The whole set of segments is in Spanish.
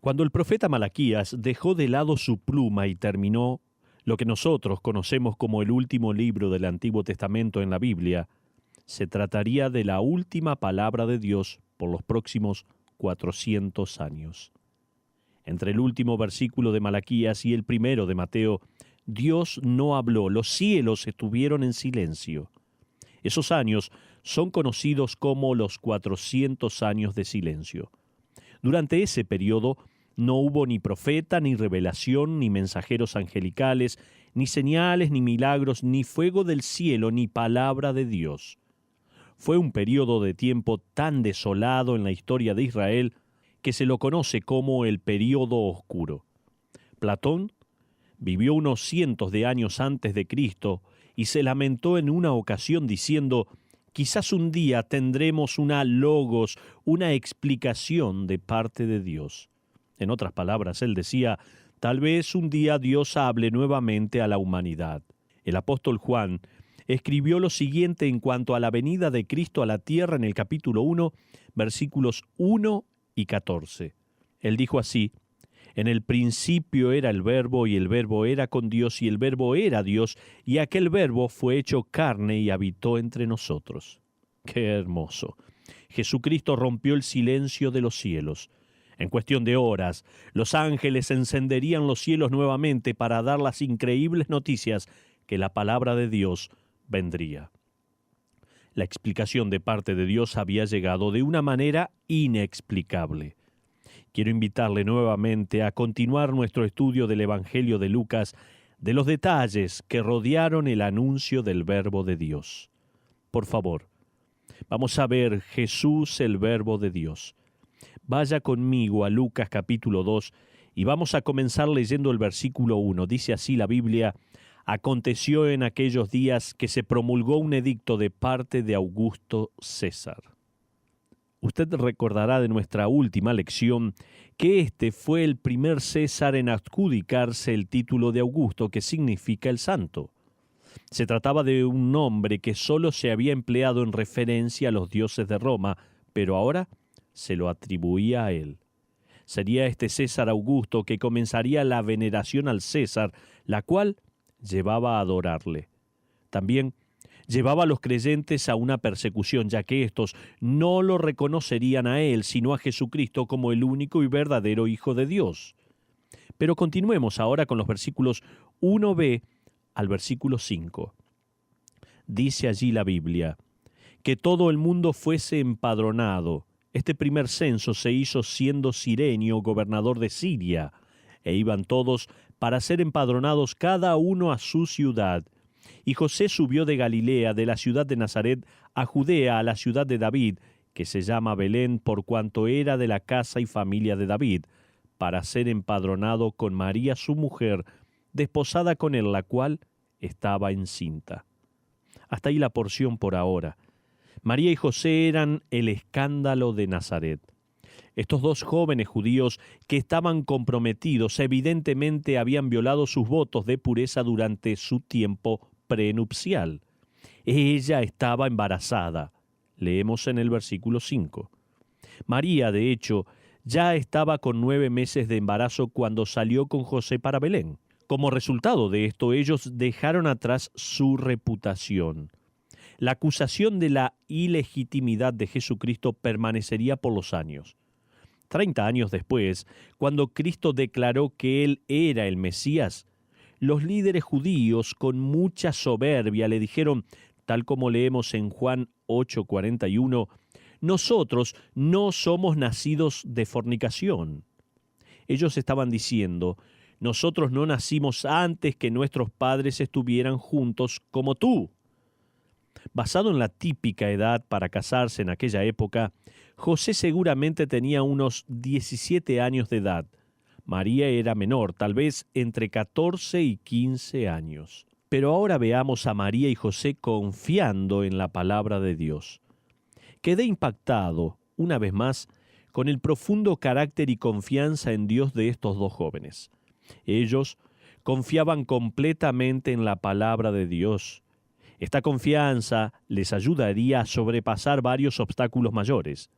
Cuando el profeta Malaquías dejó de lado su pluma y terminó lo que nosotros conocemos como el último libro del Antiguo Testamento en la Biblia, se trataría de la última palabra de Dios por los próximos 400 años. Entre el último versículo de Malaquías y el primero de Mateo, Dios no habló, los cielos estuvieron en silencio. Esos años son conocidos como los 400 años de silencio. Durante ese periodo no hubo ni profeta, ni revelación, ni mensajeros angelicales, ni señales, ni milagros, ni fuego del cielo, ni palabra de Dios. Fue un periodo de tiempo tan desolado en la historia de Israel que se lo conoce como el período oscuro. Platón vivió unos cientos de años antes de Cristo y se lamentó en una ocasión diciendo: quizás un día tendremos una logos, una explicación de parte de Dios. En otras palabras, él decía, tal vez un día Dios hable nuevamente a la humanidad. El apóstol Juan escribió lo siguiente en cuanto a la venida de Cristo a la tierra en el capítulo 1, versículos 1 y 14. Él dijo así: en el principio era el Verbo, y el Verbo era con Dios, y el Verbo era Dios, y aquel Verbo fue hecho carne y habitó entre nosotros. ¡Qué hermoso! Jesucristo rompió el silencio de los cielos. En cuestión de horas, los ángeles encenderían los cielos nuevamente para dar las increíbles noticias que la palabra de Dios vendría. La explicación de parte de Dios había llegado de una manera inexplicable. Quiero invitarle nuevamente a continuar nuestro estudio del Evangelio de Lucas, de los detalles que rodearon el anuncio del Verbo de Dios. Por favor, vamos a ver Jesús, el Verbo de Dios. Vaya conmigo a Lucas capítulo 2 y vamos a comenzar leyendo el versículo 1. Dice así la Biblia: aconteció en aquellos días que se promulgó un edicto de parte de Augusto César. Usted recordará de nuestra última lección que este fue el primer César en adjudicarse el título de Augusto, que significa el santo. Se trataba de un nombre que solo se había empleado en referencia a los dioses de Roma, pero ahora se lo atribuía a él. Sería este César Augusto que comenzaría la veneración al César, la cual llevaba a adorarle. También llevaba a los creyentes a una persecución, ya que éstos no lo reconocerían a él, sino a Jesucristo como el único y verdadero Hijo de Dios. Pero continuemos ahora con los versículos 1b al versículo 5. Dice allí la Biblia: que todo el mundo fuese empadronado. Este primer censo se hizo siendo Cirenio gobernador de Siria, e iban todos para ser empadronados cada uno a su ciudad. Y José subió de Galilea, de la ciudad de Nazaret, a Judea, a la ciudad de David, que se llama Belén, por cuanto era de la casa y familia de David, para ser empadronado con María su mujer, desposada con él, la cual estaba encinta. Hasta ahí la porción por ahora. María y José eran el escándalo de Nazaret. Estos dos jóvenes judíos que estaban comprometidos evidentemente habían violado sus votos de pureza durante su tiempo prenupcial. Ella estaba embarazada. Leemos en el versículo 5. María, de hecho, ya estaba con 9 meses de embarazo cuando salió con José para Belén. Como resultado de esto, ellos dejaron atrás su reputación. La acusación de la ilegitimidad de Jesucristo permanecería por los años. 30 años después, cuando Cristo declaró que Él era el Mesías, los líderes judíos con mucha soberbia le dijeron, tal como leemos en Juan 8:41, nosotros no somos nacidos de fornicación. Ellos estaban diciendo, nosotros no nacimos antes que nuestros padres estuvieran juntos como tú. Basado en la típica edad para casarse en aquella época, José seguramente tenía unos 17 años de edad. María era menor, tal vez entre 14 y 15 años. Pero ahora veamos a María y José confiando en la palabra de Dios. Quedé impactado, una vez más, con el profundo carácter y confianza en Dios de estos dos jóvenes. Ellos confiaban completamente en la palabra de Dios. Esta confianza les ayudaría a sobrepasar varios obstáculos mayores.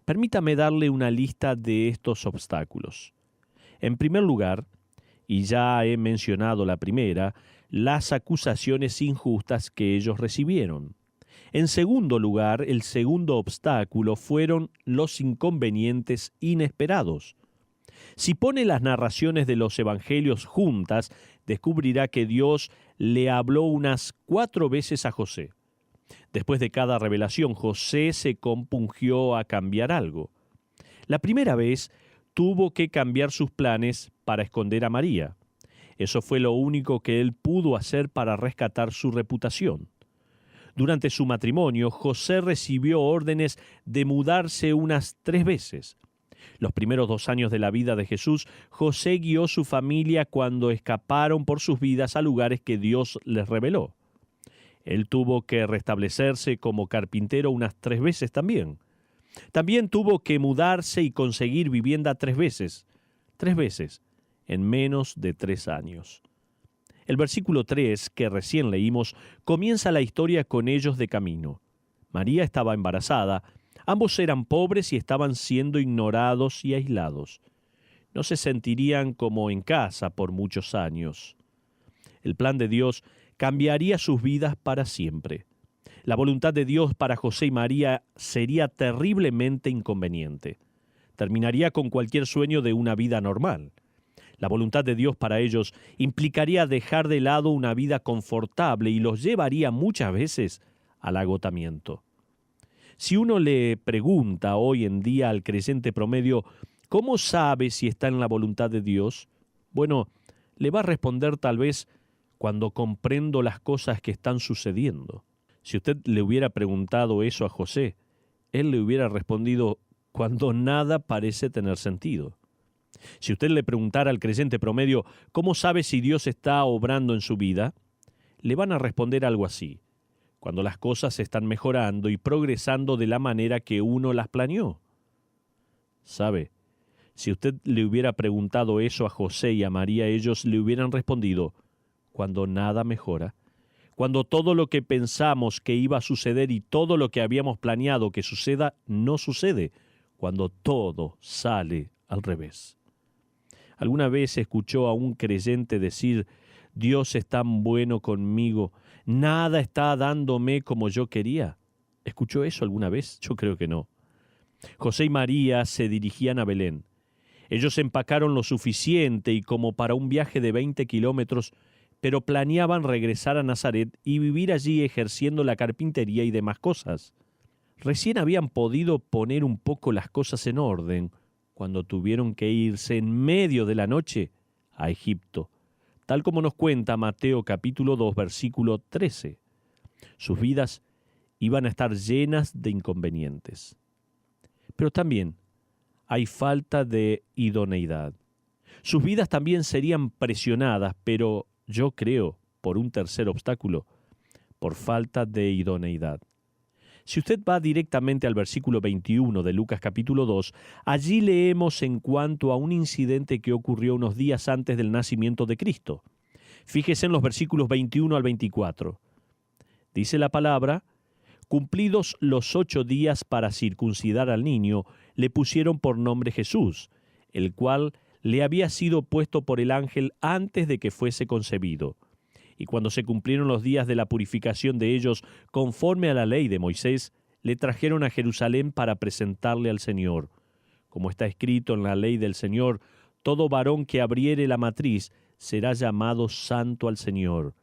Permítame darle una lista de estos obstáculos. En primer lugar, y ya he mencionado la primera, las acusaciones injustas que ellos recibieron. En segundo lugar, el segundo obstáculo fueron los inconvenientes inesperados. Si pone las narraciones de los evangelios juntas, descubrirá que Dios le habló unas 4 veces a José. Después de cada revelación, José se compungió a cambiar algo. La primera vez tuvo que cambiar sus planes para esconder a María. Eso fue lo único que él pudo hacer para rescatar su reputación. Durante su matrimonio, José recibió órdenes de mudarse unas 3 veces. Los primeros 2 años de la vida de Jesús, José guió su familia cuando escaparon por sus vidas a lugares que Dios les reveló. Él tuvo que restablecerse como carpintero unas 3 veces también. También tuvo que mudarse y conseguir vivienda 3 veces. 3 veces, en menos de 3 años. El versículo 3, que recién leímos, comienza la historia con ellos de camino. María estaba embarazada, ambos eran pobres y estaban siendo ignorados y aislados. No se sentirían como en casa por muchos años. El plan de Dios cambiaría sus vidas para siempre. La voluntad de Dios para José y María sería terriblemente inconveniente. Terminaría con cualquier sueño de una vida normal. La voluntad de Dios para ellos implicaría dejar de lado una vida confortable y los llevaría muchas veces al agotamiento. Si uno le pregunta hoy en día al creyente promedio, ¿cómo sabe si está en la voluntad de Dios? Bueno, le va a responder tal vez cuando comprendo las cosas que están sucediendo. Si usted le hubiera preguntado eso a José, él le hubiera respondido cuando nada parece tener sentido. Si usted le preguntara al creyente promedio, ¿cómo sabe si Dios está obrando en su vida? Le van a responder algo así: cuando las cosas están mejorando y progresando de la manera que uno las planeó. ¿Sabe? Si usted le hubiera preguntado eso a José y a María, ellos le hubieran respondido: cuando nada mejora, cuando todo lo que pensamos que iba a suceder y todo lo que habíamos planeado que suceda no sucede, cuando todo sale al revés. ¿Alguna vez escuchó a un creyente decir: Dios es tan bueno conmigo, nada está dándome como yo quería? ¿Escuchó eso alguna vez? Yo creo que no. José y María se dirigían a Belén. Ellos empacaron lo suficiente y como para un viaje de 20 kilómetros, pero planeaban regresar a Nazaret y vivir allí ejerciendo la carpintería y demás cosas. Recién habían podido poner un poco las cosas en orden cuando tuvieron que irse en medio de la noche a Egipto, tal como nos cuenta Mateo capítulo 2, versículo 13. Sus vidas iban a estar llenas de inconvenientes. Pero también hay falta de idoneidad. Sus vidas también serían presionadas, pero yo creo, por un tercer obstáculo, por falta de idoneidad. Si usted va directamente al versículo 21 de Lucas capítulo 2, allí leemos en cuanto a un incidente que ocurrió unos días antes del nacimiento de Cristo. Fíjese en los versículos 21 al 24. Dice la palabra: cumplidos los 8 días para circuncidar al niño, le pusieron por nombre Jesús, el cual le había sido puesto por el ángel antes de que fuese concebido. Y cuando se cumplieron los días de la purificación de ellos, conforme a la ley de Moisés, le trajeron a Jerusalén para presentarle al Señor. Como está escrito en la ley del Señor, todo varón que abriere la matriz será llamado santo al Señor.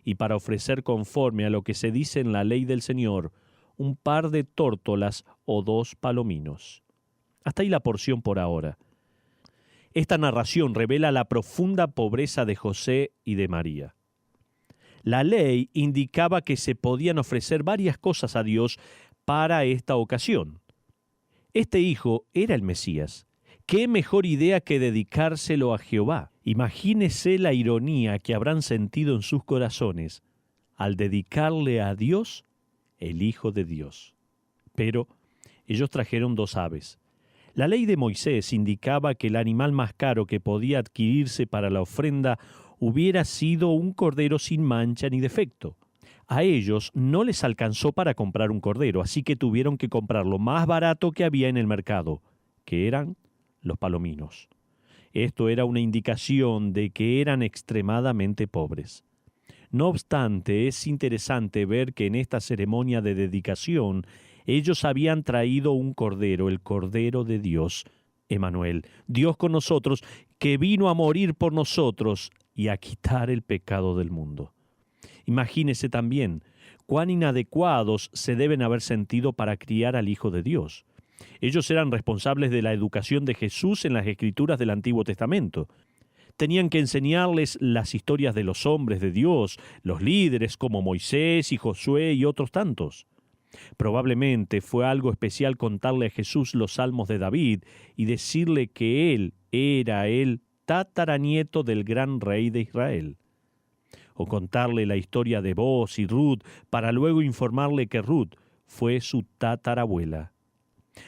Y para ofrecer conforme a lo que se dice en la ley del Señor, un par de tórtolas o 2 palominos. Hasta ahí la porción por ahora. Esta narración revela la profunda pobreza de José y de María. La ley indicaba que se podían ofrecer varias cosas a Dios para esta ocasión. Este hijo era el Mesías. ¿Qué mejor idea que dedicárselo a Jehová? Imagínese la ironía que habrán sentido en sus corazones al dedicarle a Dios el Hijo de Dios. Pero ellos trajeron 2 aves. La ley de Moisés indicaba que el animal más caro que podía adquirirse para la ofrenda hubiera sido un cordero sin mancha ni defecto. A ellos no les alcanzó para comprar un cordero, así que tuvieron que comprar lo más barato que había en el mercado, que eran los palominos. Esto era una indicación de que eran extremadamente pobres. No obstante, es interesante ver que en esta ceremonia de dedicación ellos habían traído un cordero, el Cordero de Dios, Emmanuel, Dios con nosotros, que vino a morir por nosotros y a quitar el pecado del mundo. Imagínese también cuán inadecuados se deben haber sentido para criar al Hijo de Dios. Ellos eran responsables de la educación de Jesús en las Escrituras del Antiguo Testamento. Tenían que enseñarles las historias de los hombres de Dios, los líderes como Moisés y Josué y otros tantos. Probablemente fue algo especial contarle a Jesús los salmos de David y decirle que él era el tataranieto del gran rey de Israel. O contarle la historia de Boaz y Ruth para luego informarle que Ruth fue su tatarabuela.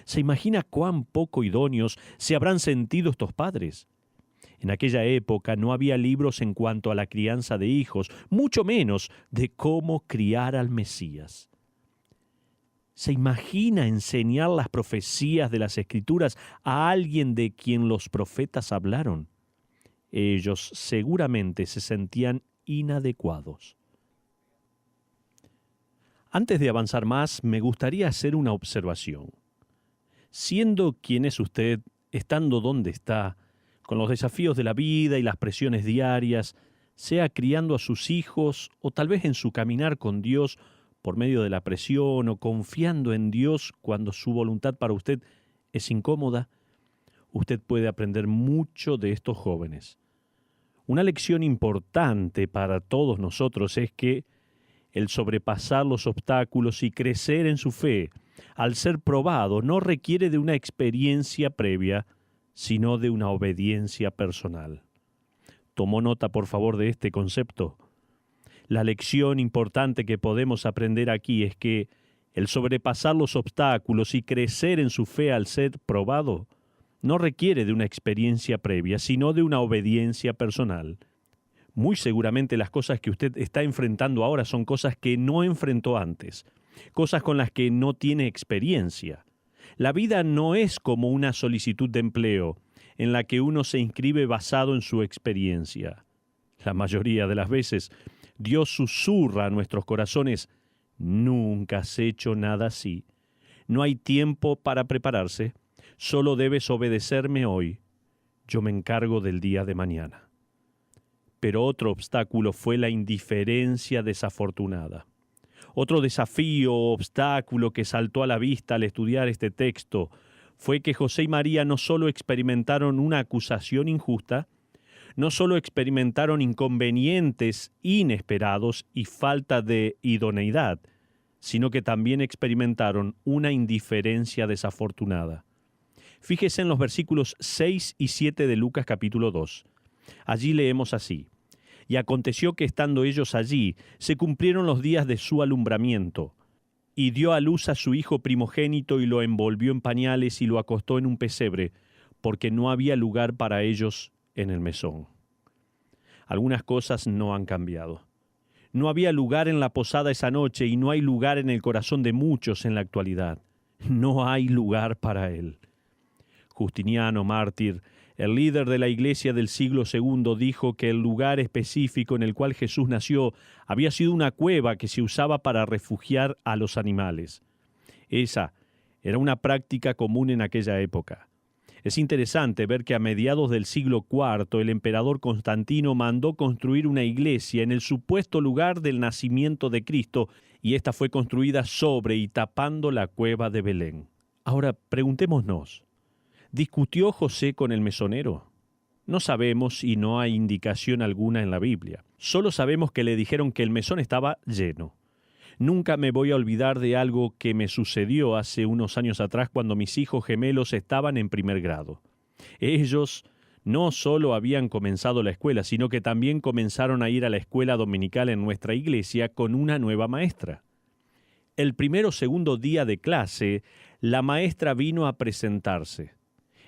¿Se imagina cuán poco idóneos se habrán sentido estos padres? En aquella época no había libros en cuanto a la crianza de hijos, mucho menos de cómo criar al Mesías. ¿Se imagina enseñar las profecías de las Escrituras a alguien de quien los profetas hablaron? Ellos seguramente se sentían inadecuados. Antes de avanzar más, me gustaría hacer una observación. Siendo quien es usted, estando donde está, con los desafíos de la vida y las presiones diarias, sea criando a sus hijos o tal vez en su caminar con Dios por medio de la presión o confiando en Dios cuando su voluntad para usted es incómoda, usted puede aprender mucho de estos jóvenes. Una lección importante para todos nosotros es que el sobrepasar los obstáculos y crecer en su fe, al ser probado, no requiere de una experiencia previa, sino de una obediencia personal. ¿Tomó nota, por favor, de este concepto? La lección importante que podemos aprender aquí es que el sobrepasar los obstáculos y crecer en su fe al ser probado no requiere de una experiencia previa, sino de una obediencia personal. Muy seguramente las cosas que usted está enfrentando ahora son cosas que no enfrentó antes, cosas con las que no tiene experiencia. La vida no es como una solicitud de empleo en la que uno se inscribe basado en su experiencia. La mayoría de las veces, Dios susurra a nuestros corazones: nunca has hecho nada así. No hay tiempo para prepararse, solo debes obedecerme hoy. Yo me encargo del día de mañana. Pero otro obstáculo fue la indiferencia desafortunada. Otro desafío o obstáculo que saltó a la vista al estudiar este texto fue que José y María no solo experimentaron una acusación injusta, no solo experimentaron inconvenientes inesperados y falta de idoneidad, sino que también experimentaron una indiferencia desafortunada. Fíjese en los versículos 6 y 7 de Lucas capítulo 2. Allí leemos así: Y aconteció que estando ellos allí, se cumplieron los días de su alumbramiento, y dio a luz a su hijo primogénito y lo envolvió en pañales y lo acostó en un pesebre, porque no había lugar para ellos en el mesón. Algunas cosas no han cambiado. No había lugar en la posada esa noche y no hay lugar en el corazón de muchos en la actualidad. No hay lugar para él. Justiniano, mártir, el líder de la iglesia del siglo II, dijo que el lugar específico en el cual Jesús nació había sido una cueva que se usaba para refugiar a los animales. Esa era una práctica común en aquella época. Es interesante ver que a mediados del siglo IV el emperador Constantino mandó construir una iglesia en el supuesto lugar del nacimiento de Cristo, y esta fue construida sobre y tapando la cueva de Belén. Ahora preguntémonos, ¿discutió José con el mesonero? No sabemos y no hay indicación alguna en la Biblia. Solo sabemos que le dijeron que el mesón estaba lleno. Nunca me voy a olvidar de algo que me sucedió hace unos años atrás cuando mis hijos gemelos estaban en primer grado. Ellos no solo habían comenzado la escuela, sino que también comenzaron a ir a la escuela dominical en nuestra iglesia con una nueva maestra. El primer o segundo día de clase, la maestra vino a presentarse.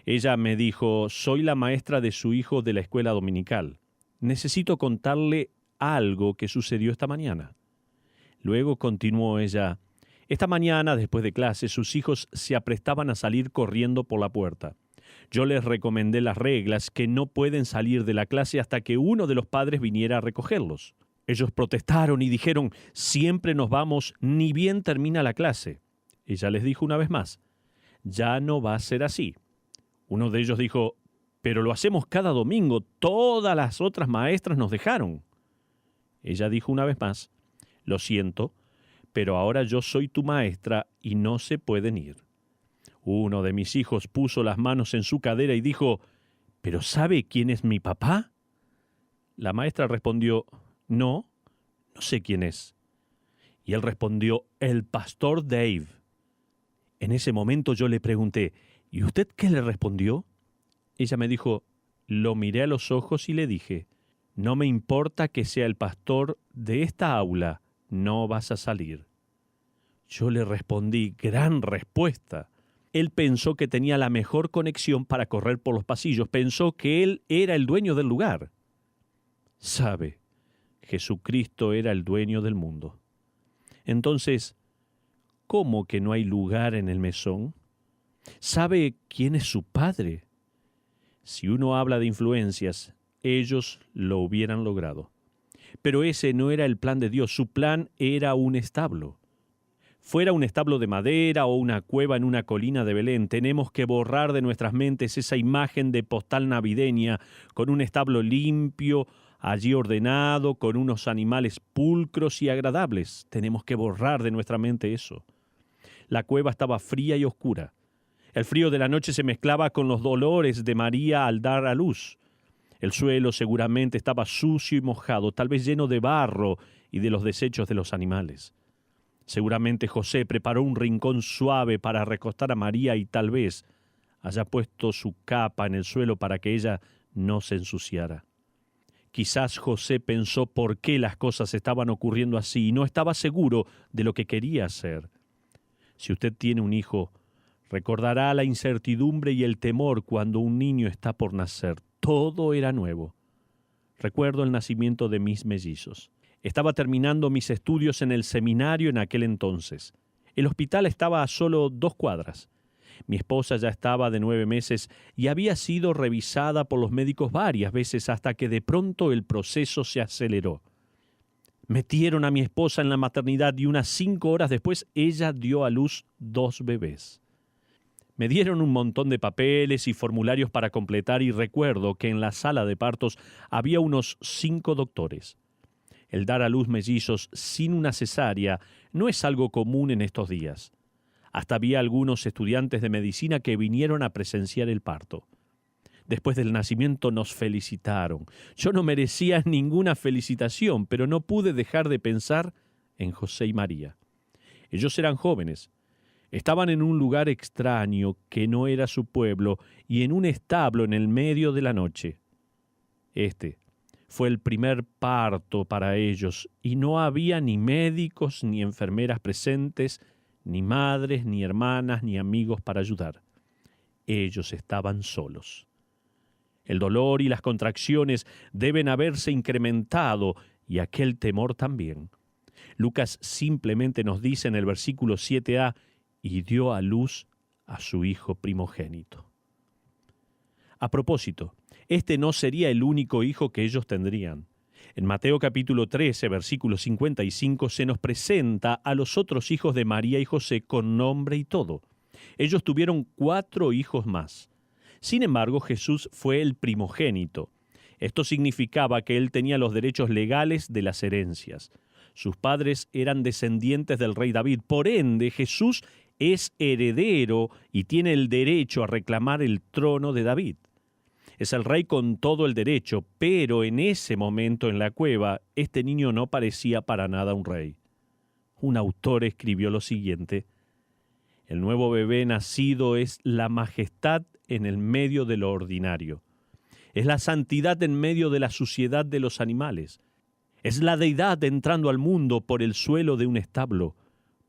Ella me dijo: soy la maestra de su hijo de la escuela dominical. Necesito contarle algo que sucedió esta mañana. Luego continuó ella: esta mañana, después de clase, sus hijos se aprestaban a salir corriendo por la puerta. Yo les recomendé las reglas, que no pueden salir de la clase hasta que uno de los padres viniera a recogerlos. Ellos protestaron y dijeron, siempre nos vamos, ni bien termina la clase. Ella les dijo una vez más, ya no va a ser así. Uno de ellos dijo, pero lo hacemos cada domingo, todas las otras maestras nos dejaron. Ella dijo una vez más, lo siento, pero ahora yo soy tu maestra y no se pueden ir. Uno de mis hijos puso las manos en su cadera y dijo, ¿pero sabe quién es mi papá? La maestra respondió, no sé quién es. Y él respondió, el pastor Dave. En ese momento yo le pregunté, ¿y usted qué le respondió? Ella me dijo, lo miré a los ojos y le dije, no me importa que sea el pastor de esta aula, no vas a salir. Yo le respondí, gran respuesta. Él pensó que tenía la mejor conexión para correr por los pasillos, pensó que él era el dueño del lugar. Sabe, Jesucristo era el dueño del mundo. Entonces, ¿cómo que no hay lugar en el mesón? ¿Sabe quién es su padre? Si uno habla de influencias, ellos lo hubieran logrado. Pero ese no era el plan de Dios, su plan era un establo. Fuera un establo de madera o una cueva en una colina de Belén, tenemos que borrar de nuestras mentes esa imagen de postal navideña con un establo limpio, allí ordenado, con unos animales pulcros y agradables. Tenemos que borrar de nuestra mente eso. La cueva estaba fría y oscura. El frío de la noche se mezclaba con los dolores de María al dar a luz. El suelo seguramente estaba sucio y mojado, tal vez lleno de barro y de los desechos de los animales. Seguramente José preparó un rincón suave para recostar a María y tal vez haya puesto su capa en el suelo para que ella no se ensuciara. Quizás José pensó por qué las cosas estaban ocurriendo así y no estaba seguro de lo que quería hacer. Si usted tiene un hijo, recordará la incertidumbre y el temor cuando un niño está por nacer. Todo era nuevo. Recuerdo el nacimiento de mis mellizos. Estaba terminando mis estudios en el seminario en aquel entonces. El hospital estaba a solo 2 cuadras. Mi esposa ya estaba de 9 meses y había sido revisada por los médicos varias veces hasta que de pronto el proceso se aceleró. Metieron a mi esposa en la maternidad y unas 5 horas después ella dio a luz 2 bebés. Me dieron un montón de papeles y formularios para completar y recuerdo que en la sala de partos había unos 5 doctores. El dar a luz mellizos sin una cesárea no es algo común en estos días. Hasta había algunos estudiantes de medicina que vinieron a presenciar el parto. Después del nacimiento nos felicitaron. Yo no merecía ninguna felicitación, pero no pude dejar de pensar en José y María. Ellos eran jóvenes. Estaban en un lugar extraño que no era su pueblo y en un establo en el medio de la noche. Este fue el primer parto para ellos y no había ni médicos ni enfermeras presentes, ni madres, ni hermanas, ni amigos para ayudar. Ellos estaban solos. El dolor y las contracciones deben haberse incrementado y aquel temor también. Lucas simplemente nos dice en el versículo 7a, y dio a luz a su hijo primogénito. A propósito, este no sería el único hijo que ellos tendrían. En Mateo capítulo 13, versículo 55, se nos presenta a los otros hijos de María y José con nombre y todo. Ellos tuvieron 4 hijos más. Sin embargo, Jesús fue el primogénito. Esto significaba que él tenía los derechos legales de las herencias. Sus padres eran descendientes del rey David. Por ende, Jesús es heredero y tiene el derecho a reclamar el trono de David. Es el rey con todo el derecho, pero en ese momento en la cueva, este niño no parecía para nada un rey. Un autor escribió lo siguiente: el nuevo bebé nacido es la majestad en el medio de lo ordinario. Es la santidad en medio de la suciedad de los animales. Es la deidad entrando al mundo por el suelo de un establo,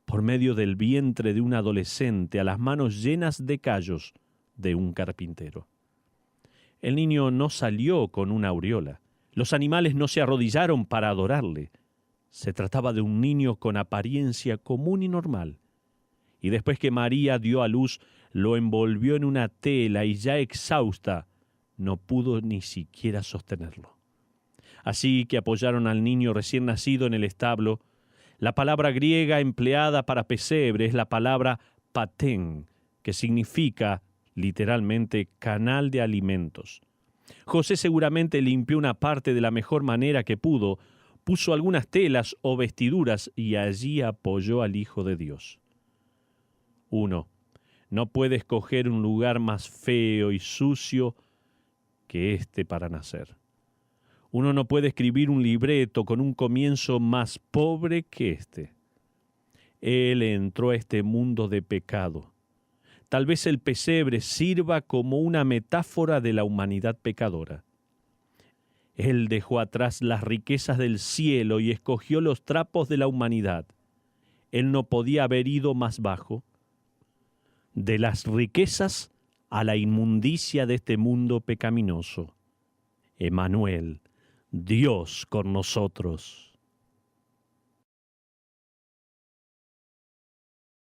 por medio del vientre de un adolescente, a las manos llenas de callos de un carpintero. El niño no salió con una aureola. Los animales no se arrodillaron para adorarle. Se trataba de un niño con apariencia común y normal. Y después que María dio a luz, lo envolvió en una tela y ya exhausta, no pudo ni siquiera sostenerlo. Así que apoyaron al niño recién nacido en el establo. La palabra griega empleada para pesebre es la palabra patén, que significa literalmente canal de alimentos. José seguramente limpió una parte de la mejor manera que pudo, puso algunas telas o vestiduras y allí apoyó al Hijo de Dios. 1. No puede escoger un lugar más feo y sucio que este para nacer. Uno no puede escribir un libreto con un comienzo más pobre que este. Él entró a este mundo de pecado. Tal vez el pesebre sirva como una metáfora de la humanidad pecadora. Él dejó atrás las riquezas del cielo y escogió los trapos de la humanidad. Él no podía haber ido más bajo. De las riquezas a la inmundicia de este mundo pecaminoso. Emmanuel, Dios con nosotros.